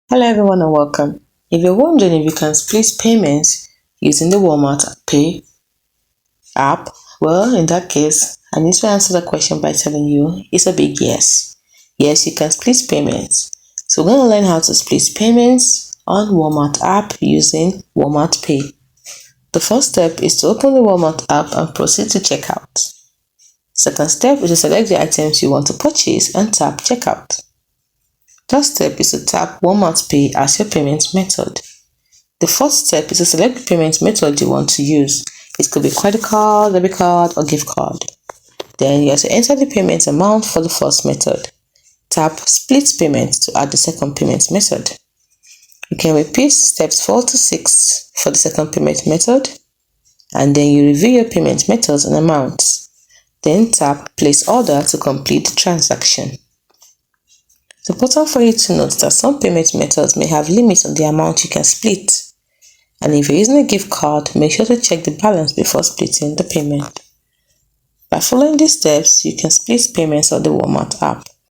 Hello everyone and welcome. If you're wondering if you can split payments using the Walmart Pay app, well, in that case, I need to answer the question by telling you it's a big yes. Yes, you can split payments. So we're going to learn how to split payments on Walmart app using Walmart Pay. The first step is to open the Walmart app and proceed to checkout. Second step is to select the items you want to purchase and tap checkout. Third step is to tap Walmart Pay as your payment method. The fourth step is to select the payment method you want to use. It could be credit card, debit card, or gift card. Then you have to enter the payment amount for the first method. Tap Split Payment to add the second payment method. You can repeat steps 4 to 6 for the second payment method, and then you review your payment methods and amounts. Then tap Place Order to complete the transaction. It's important for you to note that some payment methods may have limits on the amount you can split. And if you're using a gift card, make sure to check the balance before splitting the payment. By following these steps, you can split payments on the Walmart app.